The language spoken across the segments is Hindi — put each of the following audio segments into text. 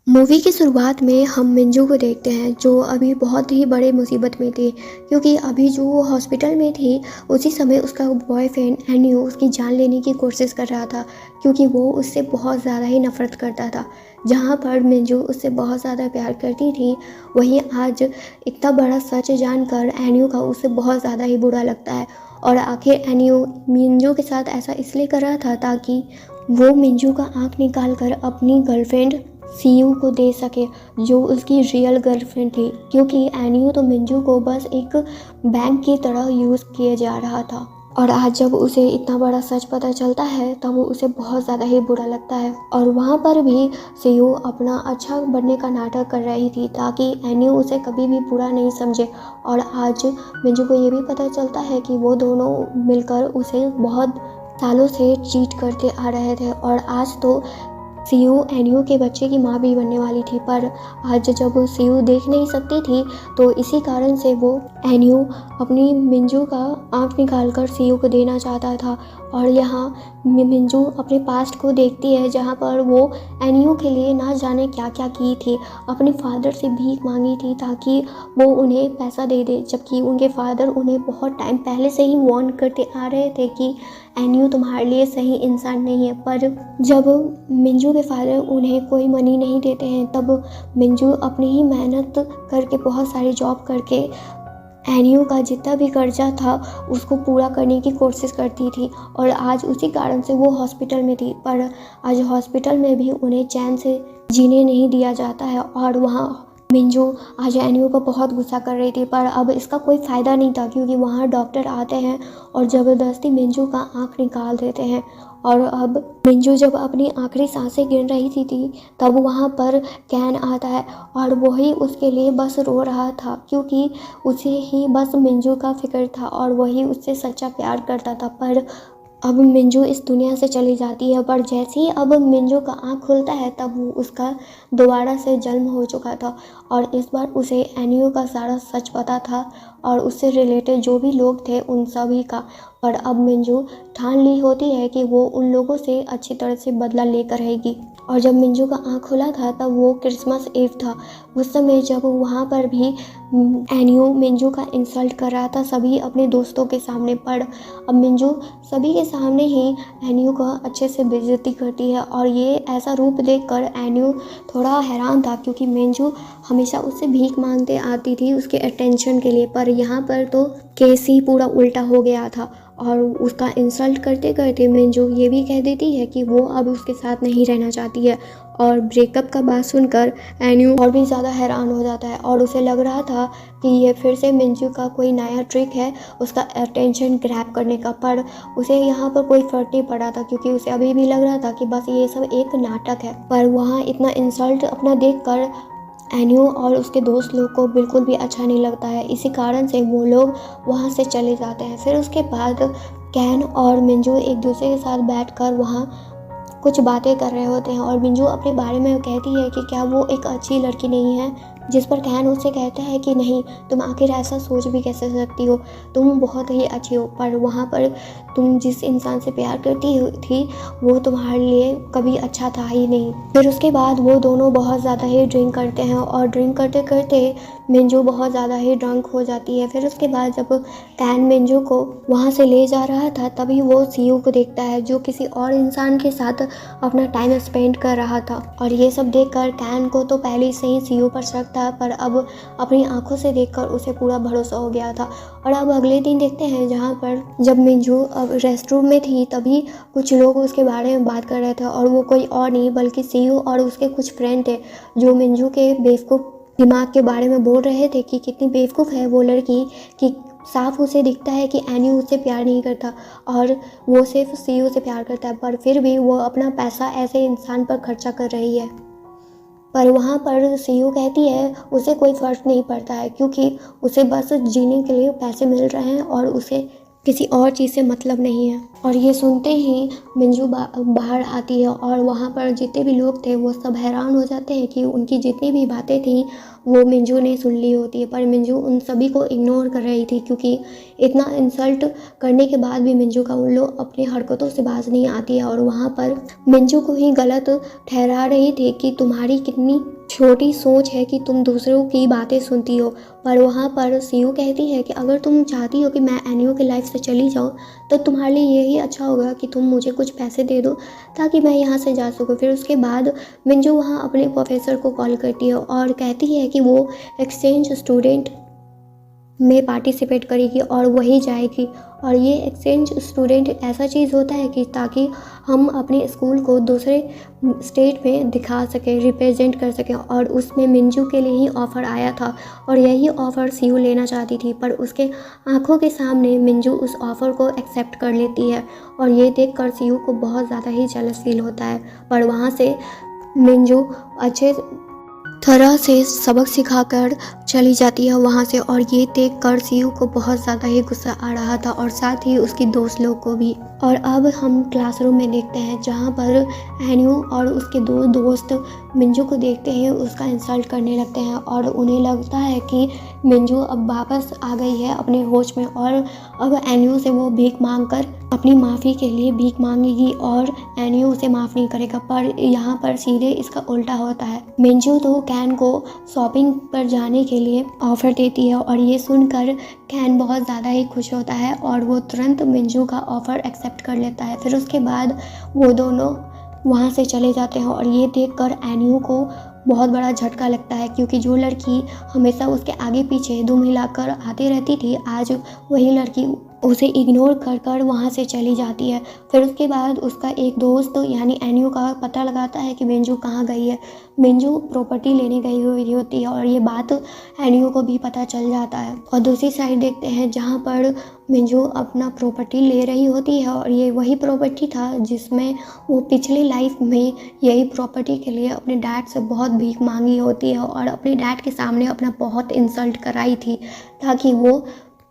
मूवी की शुरुआत में हम मिंजू को देखते हैं जो अभी बहुत ही बड़े मुसीबत में थी, क्योंकि अभी जो वो हॉस्पिटल में थी उसी समय उसका बॉयफ्रेंड एन्यू उसकी जान लेने की कोशिश कर रहा था, क्योंकि वो उससे बहुत ज़्यादा ही नफ़रत करता था। जहाँ पर मिंजू उससे बहुत ज़्यादा प्यार करती थी, वहीं आज इतना बड़ा सच जानकर एन्यू का उससे बहुत ज़्यादा ही बुरा लगता है। और आखिर एन्यू मिंजू के साथ ऐसा इसलिए कर रहा था ताकि वो मिंजू का आँख निकाल कर अपनी गर्लफ्रेंड सीयू को दे सके, जो उसकी रियल गर्लफ्रेंड थी, क्योंकि एनियो तो मिंजू को बस एक बैंक की तरह यूज़ किए जा रहा था। और आज जब उसे इतना बड़ा सच पता चलता है तब वो उसे बहुत ज़्यादा ही बुरा लगता है। और वहाँ पर भी सीयू अपना अच्छा बनने का नाटक कर रही थी ताकि एनियो उसे कभी भी बुरा नहीं समझे। और आज मिंजू को ये भी पता चलता है कि वो दोनों मिलकर उसे बहुत सालों से चीट करते आ रहे थे, और आज तो सीयू एनियो के बच्चे की माँ भी बनने वाली थी। पर आज जब सीयू देख नहीं सकती थी तो इसी कारण से वो एनियो अपनी मिंजू का आँख निकाल कर सीयू को देना चाहता था। और यहाँ मिंजू अपने पास्ट को देखती है जहाँ पर वो एनियो के लिए ना जाने क्या क्या की थी, अपने फादर से भीख मांगी थी ताकि वो उन्हें पैसा दे दे, जबकि उनके फादर उन्हें बहुत टाइम पहले से ही वार्न करते आ रहे थे कि एनियो तुम्हारे लिए सही इंसान नहीं है। पर जब मिंजू के फादर उन्हें कोई मनी नहीं देते हैं तब मिंजू अपनी ही मेहनत करके बहुत सारी जॉब करके एनियो का जितना भी कर्जा था उसको पूरा करने की कोशिश करती थी। और आज उसी कारण से वो हॉस्पिटल में थी, पर आज हॉस्पिटल में भी उन्हें चैन से जीने नहीं दिया जाता है। और वहाँ मिंजू आज एनियो को बहुत गुस्सा कर रही थी, पर अब इसका कोई फ़ायदा नहीं था क्योंकि वहाँ डॉक्टर आते हैं और ज़बरदस्ती मिंजू का आँख निकाल देते हैं। और अब मिंजू जब अपनी आखिरी सांसें गिन रही थी तब वहाँ पर कैन आता है, और वही उसके लिए बस रो रहा था क्योंकि उसे ही बस मिंजू का फिक्र था और वही उससे सच्चा प्यार करता था। पर अब मिंजू इस दुनिया से चली जाती है, पर जैसे ही अब मिंजू का आँख खुलता है तब वो उसका दोबारा से जन्म हो चुका था। और इस बार उसे एनियो का सारा सच पता था और उससे रिलेटेड जो भी लोग थे उन सभी का। और अब मिंजू ठान ली होती है कि वो उन लोगों से अच्छी तरह से बदला लेकर रहेगी। और जब मिंजू का आँख खुला था तब वो क्रिसमस ईव था, उस समय जब वहाँ पर भी एनियो मिंजू का इंसल्ट कर रहा था सभी अपने दोस्तों के सामने। पर अब मिंजू सभी के सामने ही एनियो का अच्छे से बेइज्जती करती है, और ये ऐसा रूप देखकर एनियो थोड़ा हैरान था क्योंकि मिंजू हमेशा उससे भीख मांगते आती थी उसके अटेंशन के लिए। पर यहाँ पर तो केस ही पूरा उल्टा हो गया था, और उसका इंसल्ट करते करते मिंजू ये भी कह देती है कि वो अब उसके साथ नहीं रहना चाहती है। और ब्रेकअप का बात सुनकर एनियो और भी ज़्यादा हैरान हो जाता है, और उसे लग रहा था कि ये फिर से मिंजू का कोई नया ट्रिक है उसका अटेंशन ग्रैब करने का। पर उसे यहाँ पर कोई फ़र्क नहीं पड़ा था क्योंकि उसे अभी भी लग रहा था कि बस ये सब एक नाटक है। पर वहाँ इतना इंसल्ट अपना देख कर एनियो और उसके दोस्त लोग को बिल्कुल भी अच्छा नहीं लगता है, इसी कारण से वो लोग वहाँ से चले जाते हैं। फिर उसके बाद कैन और मिंजू एक दूसरे के साथ बैठकर वहाँ कुछ बातें कर रहे होते हैं, और मिंजू अपने बारे में कहती है कि क्या वो एक अच्छी लड़की नहीं है, जिस पर कैन उससे कहता है कि नहीं, तुम आखिर ऐसा सोच भी कैसे सकती हो, तुम बहुत ही अच्छी हो, पर वहाँ पर तुम जिस इंसान से प्यार करती थी वो तुम्हारे लिए कभी अच्छा था ही नहीं। फिर उसके बाद वो दोनों बहुत ज़्यादा ही ड्रिंक करते हैं, और ड्रिंक करते करते मिंजू बहुत ज़्यादा ही ड्रंक हो जाती है। फिर उसके बाद जब कैन मिंजू को वहाँ से ले जा रहा था तभी वो सीयू को देखता है जो किसी और इंसान के साथ अपना टाइम स्पेंड कर रहा था। और ये सब देखकर कैन को तो पहले से ही सीयू पर शक था, पर अब अपनी आंखों से देखकर उसे पूरा भरोसा हो गया था। और अब अगले दिन देखते हैं जहाँ पर जब मिंजू अब रेस्टरूम में थी तभी कुछ लोग उसके बारे में बात कर रहे थे, और वो कोई और नहीं बल्कि सीयू और उसके कुछ फ्रेंड थे जो मिंजू के बेवकूफ़ दिमाग के बारे में बोल रहे थे कि कितनी बेवकूफ़ है वो लड़की कि साफ उसे दिखता है कि एनियो उससे प्यार नहीं करता और वो सिर्फ सीयू से प्यार करता है, पर फिर भी वो अपना पैसा ऐसे इंसान पर खर्चा कर रही है। पर वहाँ पर सीयू कहती है उसे कोई फ़र्क नहीं पड़ता है क्योंकि उसे बस जीने के लिए पैसे मिल रहे हैं और उसे किसी और चीज़ से मतलब नहीं है। और ये सुनते ही मिंजू बाहर आती है, और वहाँ पर जितने भी लोग थे वो सब हैरान हो जाते हैं कि उनकी जितनी भी बातें थी वो मिंजू ने सुन ली होती है। पर मिंजू उन सभी को इग्नोर कर रही थी क्योंकि इतना इंसल्ट करने के बाद भी मिंजू का उन लोग अपनी हरकतों से बाज नहीं आती है, और वहाँ पर मिंजू को ही गलत ठहरा रही थी कि तुम्हारी कितनी छोटी सोच है कि तुम दूसरों की बातें सुनती हो। पर वहाँ पर सीयू कहती है कि अगर तुम चाहती हो कि मैं एनियो की लाइफ से चली जाऊँ, तो तुम्हारे लिए यही अच्छा होगा कि तुम मुझे कुछ पैसे दे दो ताकि मैं यहाँ से जा सकूँ। फिर उसके बाद मिंजू वहाँ अपने प्रोफेसर को कॉल करती है और कहती है कि वो एक्सचेंज स्टूडेंट में पार्टिसिपेट करेगी और वही जाएगी। और ये एक्सचेंज स्टूडेंट ऐसा चीज़ होता है कि ताकि हम अपने स्कूल को दूसरे स्टेट में दिखा सकें, रिप्रेजेंट कर सकें। और उसमें मिंजू के लिए ही ऑफ़र आया था और यही ऑफ़र सीयू लेना चाहती थी, पर उसके आंखों के सामने मिंजू उस ऑफ़र को एक्सेप्ट कर लेती है। और ये देखकर सीयू को बहुत ज़्यादा ही जेलस फील होता है। पर वहाँ से मिंजू अच्छे तरह से सबक सिखाकर चली जाती है वहाँ से। और ये देखकर सीयू को बहुत ज़्यादा ही गुस्सा आ रहा था और साथ ही उसकी दोस्त लोग को भी। और अब हम क्लासरूम में देखते हैं जहाँ पर एन्यू और उसके दो दोस्त मिंजू को देखते हैं, उसका इंसल्ट करने लगते हैं और उन्हें लगता है कि मिंजू अब वापस आ गई है अपने होश में और अब एन्यू से वो भीख मांगकर अपनी माफ़ी के लिए भीख मांगेगी और एन्यू उसे माफ़ नहीं करेगा। पर यहाँ पर सीधे इसका उल्टा होता है। मिंजू तो कैन को शॉपिंग पर जाने के लिए ऑफ़र देती है और ये सुनकर कैन बहुत ज़्यादा ही खुश होता है और वो तुरंत मिंजू का ऑफ़र एक्सेप्ट कर लेता है। फिर उसके बाद वो दोनों वहाँ से चले जाते हैं और ये देखकर एन्यू को बहुत बड़ा झटका लगता है, क्योंकि जो लड़की हमेशा उसके आगे पीछे दुम हिलाकर आती रहती थी, आज वही लड़की उसे इग्नोर कर कर वहाँ से चली जाती है। फिर उसके बाद उसका एक दोस्त यानी एन्यू का पता लगाता है कि मिंजू कहाँ गई है। मिंजू प्रॉपर्टी लेने गई हुई होती है और ये बात एन्यू को भी पता चल जाता है। और दूसरी साइड देखते हैं जहाँ पर मिंजू अपना प्रॉपर्टी ले रही होती है और ये वही प्रॉपर्टी था जिसमें वो पिछली लाइफ में यही प्रॉपर्टी के लिए अपने डैड से बहुत भीख मांगी होती है और अपने डैड के सामने अपना बहुत इंसल्ट कराई थी ताकि वो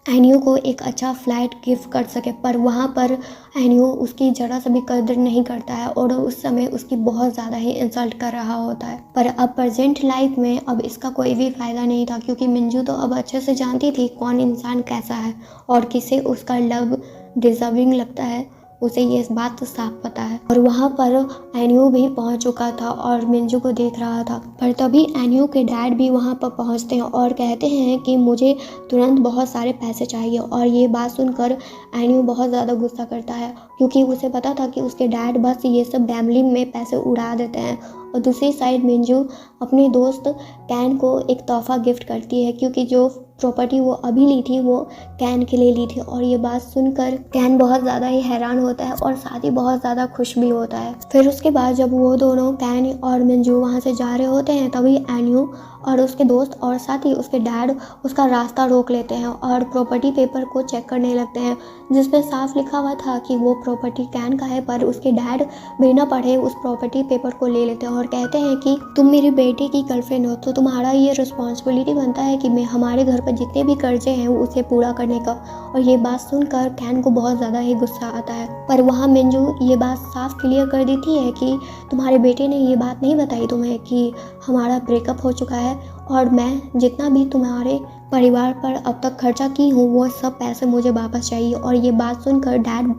एन्यू को एक अच्छा फ्लैट गिफ्ट कर सके। पर वहाँ पर एन्यू उसकी ज़रा सा भी कदर नहीं करता है और उस समय उसकी बहुत ज़्यादा ही इंसल्ट कर रहा होता है। पर अब प्रेजेंट लाइफ में अब इसका कोई भी फ़ायदा नहीं था, क्योंकि मिंजू तो अब अच्छे से जानती थी कौन इंसान कैसा है और किसे उसका लव डिज़र्विंग लगता है, उसे ये इस बात तो साफ पता है। और वहाँ पर एन्यू भी पहुँच चुका था और मिंजू को देख रहा था। पर तभी एन्यू के डैड भी वहाँ पर पहुँचते हैं और कहते हैं कि मुझे तुरंत बहुत सारे पैसे चाहिए। और ये बात सुनकर एन्यू बहुत ज़्यादा गुस्सा करता है, क्योंकि उसे पता था कि उसके डैड बस ये सब गैम्बलिंग में पैसे उड़ा देते हैं। और दूसरी साइड मिंजू अपने दोस्त कैन को एक तोहफ़ा गिफ्ट करती है, क्योंकि जो प्रॉपर्टी वो अभी ली थी वो कैन के लिए ली थी। और ये बात सुनकर कैन बहुत ज़्यादा ही हैरान होता है और साथ ही बहुत ज़्यादा खुश भी होता है। फिर उसके बाद जब वो दोनों कैन और मिंजू वहाँ से जा रहे होते हैं, तभी एन्यू और उसके दोस्त और साथ ही उसके डैड उसका रास्ता रोक लेते हैं और प्रॉपर्टी पेपर को चेक करने लगते हैं, जिसमें साफ लिखा हुआ था कि वो प्रॉपर्टी कैन का है। पर उसके डैड बिना पढ़े उस प्रॉपर्टी पेपर को ले लेते हैं और कहते हैं कि तुम मेरी बेटी की गर्लफ्रेंड हो तो तुम्हारा ये रिस्पॉन्सिबिलिटी बनता है कि मैं हमारे घर पर जितने भी कर्जे हैं उसे पूरा करने का। और ये बात सुनकर कैन को बहुत ज़्यादा ही गुस्सा आता है। पर वहाँ मिंजू ये बात साफ क्लियर कर देती है कि तुम्हारे बेटे ने ये बात नहीं बताई तुम्हें कि हमारा ब्रेकअप हो चुका है और मैं जितना भी तुम्हारे परिवार पर अब तक खर्चा की हूँ वो सब पैसे मुझे वापस चाहिए। और ये बात सुनकर डैड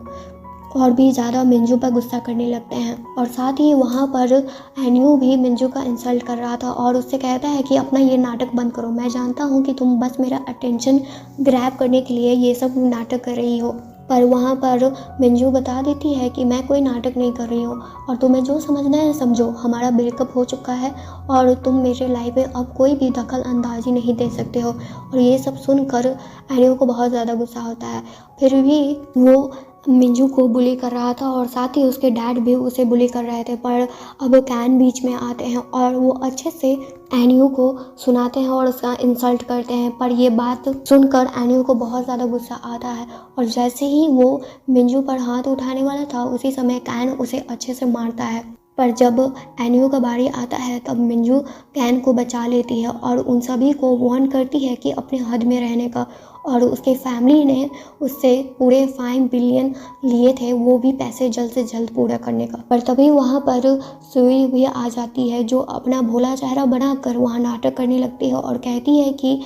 और भी ज़्यादा मिंजू पर गुस्सा करने लगते हैं। और साथ ही वहाँ पर एन्यू भी मिंजू का इंसल्ट कर रहा था और उससे कहता है कि अपना ये नाटक बंद करो, मैं जानता हूँ कि तुम बस मेरा अटेंशन ग्रैब करने के लिए ये सब नाटक कर रही हो। पर वहाँ पर मिंजू बता देती है कि मैं कोई नाटक नहीं कर रही हूँ और तुम्हें जो समझना है समझो, हमारा ब्रेकअप हो चुका है और तुम मेरे लाइफ में अब कोई भी दखल अंदाजी नहीं दे सकते हो। और ये सब सुनकर एन्यू को बहुत ज़्यादा गुस्सा होता है। फिर भी वो मिंजू को बुली कर रहा था और साथ ही उसके डैड भी उसे बुली कर रहे थे। पर अब कैन बीच में आते हैं और वो अच्छे से एन्यू को सुनाते हैं और उसका इंसल्ट करते हैं। पर ये बात सुनकर एन्यू को बहुत ज़्यादा गुस्सा आता है और जैसे ही वो मिंजू पर हाथ उठाने वाला था उसी समय कैन उसे अच्छे से मारता है। पर जब एन्यू का बारी आता है तब मिंजू कैन को बचा लेती है और उन सभी को वार्न करती है कि अपने हद में रहने का। और उसके फैमिली ने उससे पूरे 5 बिलियन लिए थे, वो भी पैसे जल्द से जल्द पूरा करने का। पर तभी वहाँ पर सुई भी आ जाती है, जो अपना भोला चेहरा बनाकर वहाँ नाटक करने लगती है और कहती है कि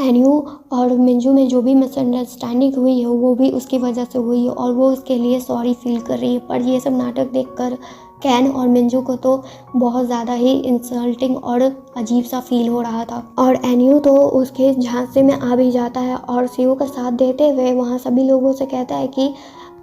एन्यू और मिंजू में जो भी मिसअंडरस्टैंडिंग हुई है वो भी उसकी वजह से हुई है और वो उसके लिए सॉरी फील कर रही है। पर ये सब नाटक देखकर कैन और मिंजू को तो बहुत ज़्यादा ही इंसल्टिंग और अजीब सा फील हो रहा था। और एनयू तो उसके झांसे में आ भी जाता है और सीयू का साथ देते हुए वहाँ सभी लोगों से कहता है कि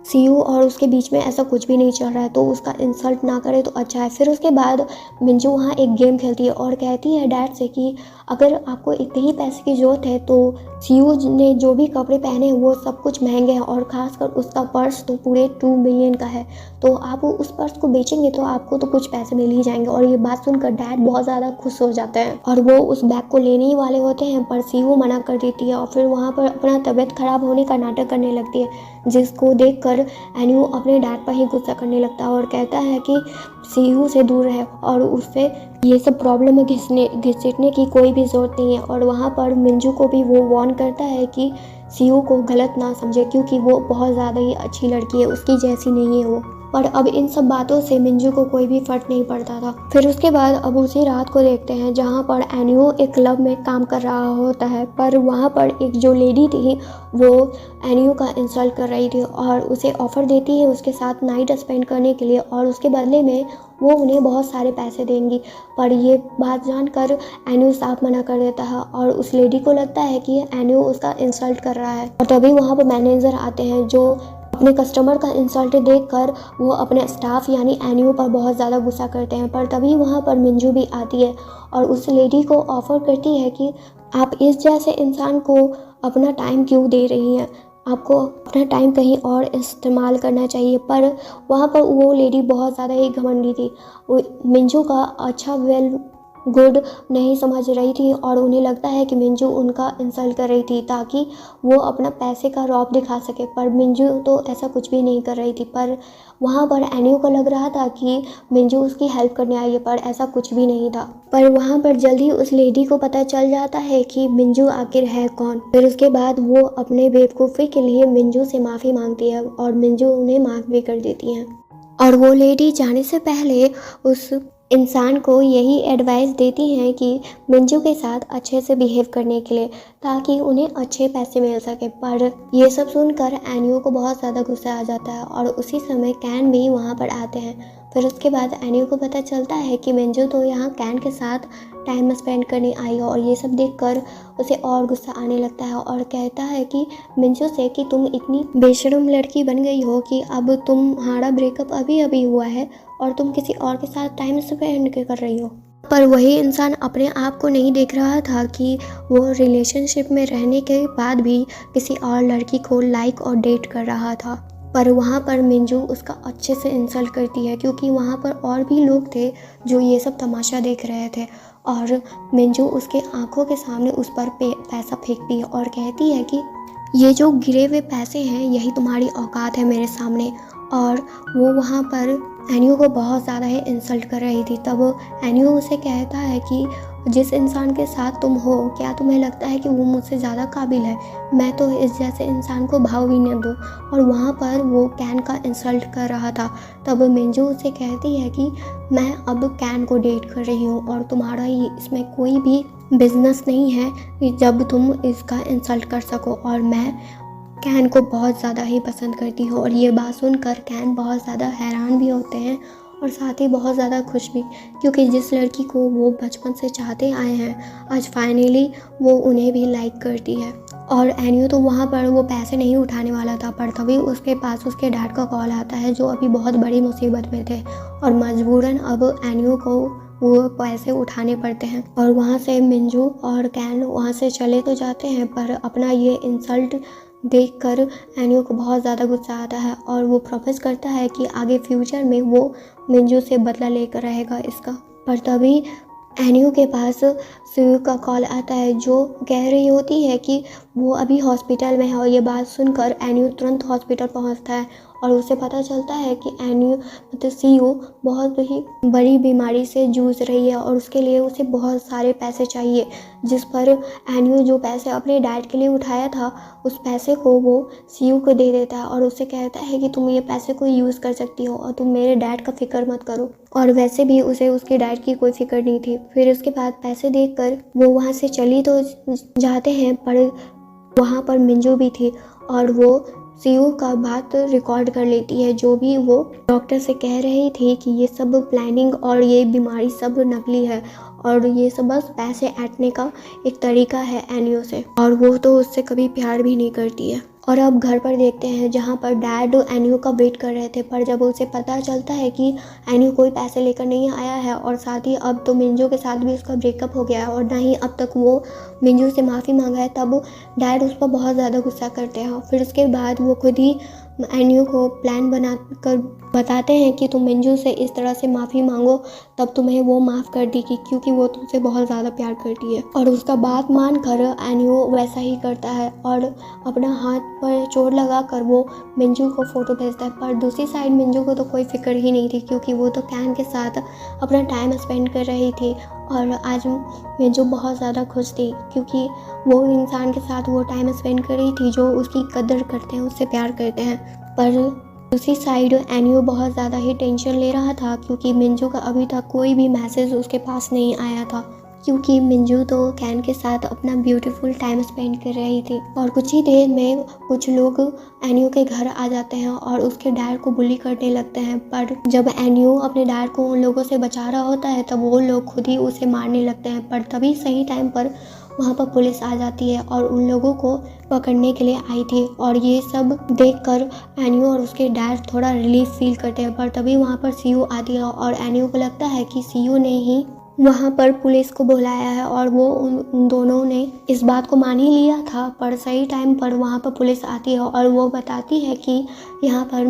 सीयू और उसके बीच में ऐसा कुछ भी नहीं चल रहा है, तो उसका इंसल्ट ना करे तो अच्छा है। फिर उसके बाद मिंजू वहाँ एक गेम खेलती है और कहती है डैड से कि अगर आपको इतने ही पैसे की ज़रूरत है तो सीयू ने जो भी कपड़े पहने हैं वो सब कुछ महंगे हैं और ख़ासकर उसका पर्स तो पूरे 2 मिलियन का है, तो आप उस पर्स को बेचेंगे तो आपको तो कुछ पैसे मिल ही जाएंगे। और ये बात सुनकर डैड बहुत ज़्यादा खुश हो जाते हैं और वो उस बैग को लेने ही वाले होते हैं, पर सीयू मना कर देती है और फिर वहाँ पर अपना तबीयत ख़राब होने का नाटक करने लगती है, जिसको देखकर एनयू अपने डैड पर ही गुस्सा करने लगता है और कहता है कि सीयू से दूर रहे और उससे ये सब प्रॉब्लम में घिसटने की कोई भी ज़रूरत नहीं है। और वहाँ पर मिंजू को भी वो वार्न करता है कि सीयू को गलत ना समझे, क्योंकि वो बहुत ज़्यादा ही अच्छी लड़की है, उसकी जैसी नहीं है वो। पर अब इन सब बातों से मिंजू को कोई भी फर्क नहीं पड़ता था। फिर उसके बाद अब उसी रात को देखते हैं जहाँ पर एनयू एक क्लब में काम कर रहा होता है, पर वहाँ पर एक जो लेडी थी वो एनयू का इंसल्ट कर रही थी और उसे ऑफ़र देती है उसके साथ नाइट स्पेंड करने के लिए और उसके बदले में वो उन्हें बहुत सारे पैसे देंगी। पर ये बात जानकर एनयू साफ मना कर देता है और उस लेडी को लगता है कि एनयू उसका इंसल्ट कर रहा है। और तभी वहाँ पर मैनेजर आते हैं जो अपने कस्टमर का इंसल्ट देखकर वो अपने स्टाफ यानी एनयू पर बहुत ज़्यादा गुस्सा करते हैं। पर तभी वहाँ पर मिंजू भी आती है और उस लेडी को ऑफ़र करती है कि आप इस जैसे इंसान को अपना टाइम क्यों दे रही हैं, आपको अपना टाइम कहीं और इस्तेमाल करना चाहिए। पर वहाँ पर वो लेडी बहुत ज़्यादा ही घमंडी थी, वो मिंजू का अच्छा गुड नहीं समझ रही थी और उन्हें लगता है कि मिंजू उनका इंसल्ट कर रही थी ताकि वो अपना पैसे का रौब दिखा सके, पर मिंजू तो ऐसा कुछ भी नहीं कर रही थी। पर वहाँ पर एनयू को लग रहा था कि मिंजू उसकी हेल्प करने आई है, पर ऐसा कुछ भी नहीं था। पर वहाँ पर जल्दी उस लेडी को पता चल जाता है कि मिंजू आखिर है कौन। फिर उसके बाद वो अपने बेवकूफ़ी के लिए मिंजू से माफ़ी मांगती है और मिंजू उन्हें माफ़ भी कर देती है। और वो लेडी जाने से पहले उस इंसान को यही एडवाइस देती हैं कि मिंजू के साथ अच्छे से बिहेव करने के लिए, ताकि उन्हें अच्छे पैसे मिल सके। पर ये सब सुनकर एनयू को बहुत ज़्यादा गुस्सा आ जाता है और उसी समय कैन भी वहाँ पर आते हैं। फिर उसके बाद एनयू को पता चलता है कि मिंजू तो यहाँ कैन के साथ टाइम स्पेंड करने आई है और ये सब देखकर उसे और गुस्सा आने लगता है और कहता है कि मिंजू से कि तुम इतनी बेशर्म लड़की बन गई हो कि अब तुम्हारा ब्रेकअप अभी अभी हुआ है और तुम किसी और के साथ टाइम स्पेंड कर रही हो। पर वही इंसान अपने आप को नहीं देख रहा था कि वो रिलेशनशिप में रहने के बाद भी किसी और लड़की को लाइक और डेट कर रहा था। पर वहाँ पर मिंजू उसका अच्छे से इंसल्ट करती है, क्योंकि वहाँ पर और भी लोग थे जो ये सब तमाशा देख रहे थे और मिंजू उसके आंखों के सामने उस पर पैसा फेंकती है और कहती है कि ये जो गिरे हुए पैसे हैं यही तुम्हारी औकात है मेरे सामने। और वो वहाँ पर एनयू को बहुत ज़्यादा ही इंसल्ट कर रही थी। तब एनयू उसे कहता है कि जिस इंसान के साथ तुम हो, क्या तुम्हें लगता है कि वो मुझसे ज़्यादा काबिल है? मैं तो इस जैसे इंसान को भाव भी न दूँ। और वहाँ पर वो कैन का इंसल्ट कर रहा था। तब मिंजू उसे कहती है कि मैं अब कैन को डेट कर रही हूँ और तुम्हारा ये इसमें कोई भी बिजनेस नहीं है जब तुम इसका इंसल्ट कर सको। और मैं कैन को बहुत ज़्यादा ही पसंद करती हूँ। और ये बात सुनकर कैन बहुत ज़्यादा हैरान भी होते हैं और साथ ही बहुत ज़्यादा खुश भी, क्योंकि जिस लड़की को वो बचपन से चाहते आए हैं आज फाइनली वो उन्हें भी लाइक करती है। और एनयू तो वहाँ पर वो पैसे नहीं उठाने वाला था, पर तभी उसके पास उसके डैड का कॉल आता है जो अभी बहुत बड़ी मुसीबत में थे और मजबूरन अब एनयू को वो पैसे उठाने पड़ते हैं। और वहाँ से मिंजू और कैन वहाँ से चले तो जाते हैं, पर अपना ये इंसल्ट देखकर एनयू को बहुत ज़्यादा गुस्सा आता है और वो प्रॉमिस करता है कि आगे फ्यूचर में वो मिंजू से बदला लेकर रहेगा इसका। पर तभी एनयू के पास सीयू का कॉल आता है जो कह रही होती है कि वो अभी हॉस्पिटल में है। और ये बात सुनकर एनयू तुरंत हॉस्पिटल पहुंचता है और उसे पता चलता है कि एनयू मतलब सीयू बहुत ही बड़ी बीमारी से जूझ रही है और उसके लिए उसे बहुत सारे पैसे चाहिए, जिस पर एनयू जो पैसे अपने डैड के लिए उठाया था उस पैसे को वो सीयू को दे देता है और उससे कहता है कि तुम ये पैसे को यूज़ कर सकती हो और तुम मेरे डैड का फिक्र मत करो। और वैसे भी उसे उसके डैड की कोई फिक्र नहीं थी। फिर उसके बाद पैसे देकर वो वहाँ से चली तो जाते हैं, पर वहाँ पर मिंजू भी थी और वो सीयू का बात रिकॉर्ड कर लेती है, जो भी वो डॉक्टर से कह रही थी कि ये सब प्लानिंग और ये बीमारी सब नकली है और ये सब बस पैसे ऐंठने का एक तरीका है एनियो से, और वो तो उससे कभी प्यार भी नहीं करती है। और अब घर पर देखते हैं जहाँ पर डैड एनियो का वेट कर रहे थे, पर जब उसे पता चलता है कि एनियो कोई पैसे लेकर नहीं आया है और साथ ही अब तो मिंजू के साथ भी उसका ब्रेकअप हो गया है और ना ही अब तक वो मिंजू से माफ़ी मांगा है, तब डैड उस पर बहुत ज़्यादा गुस्सा करते हैं। फिर उसके बाद वो खुद ही एनियो को प्लान बना कर बताते हैं कि तुम मिंजू से इस तरह से माफ़ी मांगो, तब तुम्हें वो माफ़ कर देगी, क्योंकि वो तुमसे बहुत ज़्यादा प्यार करती है। और उसका बात मान कर एनियो वैसा ही करता है और अपना हाथ पर चोट लगा कर वो मिंजू को फ़ोटो भेजता है। पर दूसरी साइड मिंजू को तो कोई फिक्र ही नहीं थी, क्योंकि वो तो कैन के साथ अपना टाइम स्पेंड कर रही थी। और आज मिंजू बहुत ज़्यादा खुश थी, क्योंकि वो इंसान के साथ वो टाइम स्पेंड कर रही थी जो उसकी कदर करते हैं, उससे प्यार करते हैं। पर दूसरी साइड एनियो बहुत ज़्यादा ही टेंशन ले रहा था, क्योंकि मिंजू का अभी तक कोई भी मैसेज उसके पास नहीं आया था, क्योंकि मिंजू तो कैन के साथ अपना ब्यूटीफुल टाइम स्पेंड कर रही थी। और कुछ ही देर में कुछ लोग एनियो के घर आ जाते हैं और उसके डैड को बुली करने लगते हैं। पर जब एनियो अपने डैड को उन लोगों से बचा रहा होता है, तब वो लोग खुद ही उसे मारने लगते हैं। पर तभी सही टाइम पर वहाँ पर पुलिस आ जाती है और उन लोगों को पकड़ने के लिए आई थी। और ये सब देखकर एनियो और उसके डैड थोड़ा रिलीफ फील करते हैं। पर तभी वहाँ पर सीयू आती है और एनियो को लगता है कि सीयू ने ही वहाँ पर पुलिस को बुलाया है और वो उन दोनों ने इस बात को मान ही लिया था। पर सही टाइम पर वहाँ पर पुलिस आती है और वो बताती है कि यहाँ पर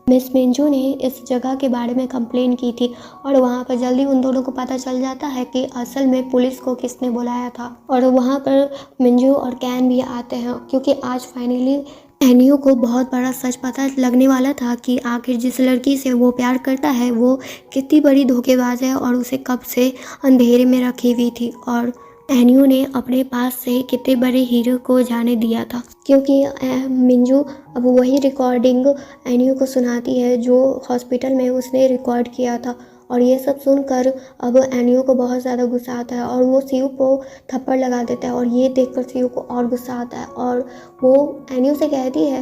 मिस मिंजू ने इस जगह के बारे में कंप्लेन की थी। और वहाँ पर जल्दी उन दोनों को पता चल जाता है कि असल में पुलिस को किसने बुलाया था। और वहाँ पर मिंजू और कैन भी आते हैं, क्योंकि आज फाइनली एनियो को बहुत बड़ा सच पता लगने वाला था कि आखिर जिस लड़की से वो प्यार करता है वो कितनी बड़ी धोखेबाज है और उसे कब से अंधेरे में रखी हुई थी, और एनियो ने अपने पास से कितने बड़े हीरो को जाने दिया था। क्योंकि मिंजू अब वही रिकॉर्डिंग एनियो को सुनाती है जो हॉस्पिटल में उसने रिकॉर्ड किया था। और ये सब सुनकर अब एनियो को बहुत ज़्यादा गुस्सा आता है और वो सीयू को थप्पड़ लगा देता है। और ये देखकर सीयू को और गुस्सा आता है और वो एनियो से कहती है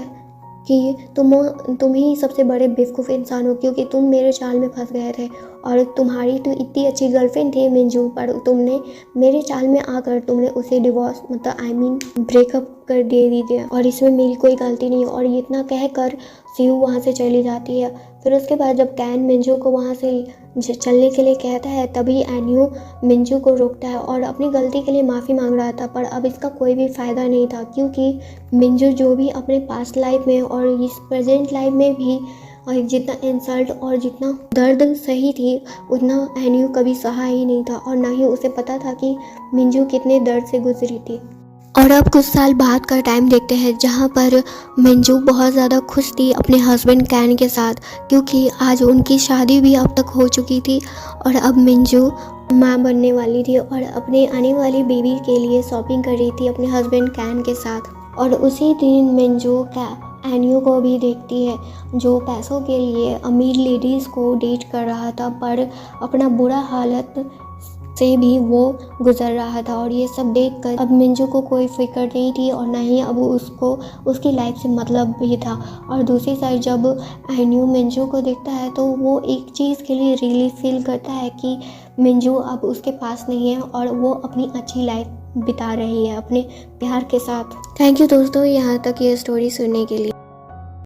कि तुम ही सबसे बड़े बेवकूफ़ इंसान हो, क्योंकि तुम मेरे जाल में फंस गए थे और तुम्हारी तो इतनी अच्छी गर्लफ्रेंड थी मिंजू, पर तुमने मेरे जाल में आकर तुमने उसे डिवोर्स मतलब ब्रेकअप कर दे दीजिए और इसमें मेरी कोई गलती नहीं है। और ये इतना कहकर सीयू वहाँ से चली जाती है। फिर उसके बाद जब कैन मिंजू को वहाँ से चलने के लिए कहता है, तभी एनियो मिंजू को रोकता है और अपनी गलती के लिए माफ़ी मांग रहा था। पर अब इसका कोई भी फ़ायदा नहीं था, क्योंकि मिंजू जो भी अपने पास्ट लाइफ में और इस प्रेजेंट लाइफ में भी जितना इंसल्ट और जितना दर्द सही थी, उतना एनियो कभी सहा ही नहीं था और ना ही उसे पता था कि मिंजू कितने दर्द से गुजरी थी। और अब कुछ साल बाद का टाइम देखते हैं, जहाँ पर मिंजू बहुत ज़्यादा खुश थी अपने हस्बैंड कैन के साथ, क्योंकि आज उनकी शादी भी अब तक हो चुकी थी और अब मिंजू माँ बनने वाली थी और अपने आने वाली बेबी के लिए शॉपिंग कर रही थी अपने हस्बैंड कैन के साथ। और उसी दिन मिंजू एनियो को भी देखती है, जो पैसों के लिए अमीर लेडीज़ को डेट कर रहा था, पर अपना बुरा हालत से भी वो गुजर रहा था। और ये सब देखकर अब मिंजू को कोई फिक्र नहीं थी और ना ही अब उसको उसकी लाइफ से मतलब भी था। और दूसरी साइड जब एनियो मिंजू को देखता है तो वो एक चीज़ के लिए रिलीफ फील करता है कि मिंजू अब उसके पास नहीं है और वो अपनी अच्छी लाइफ बिता रही है अपने प्यार के साथ। थैंक यू दोस्तों, यहाँ तक ये स्टोरी सुनने के लिए।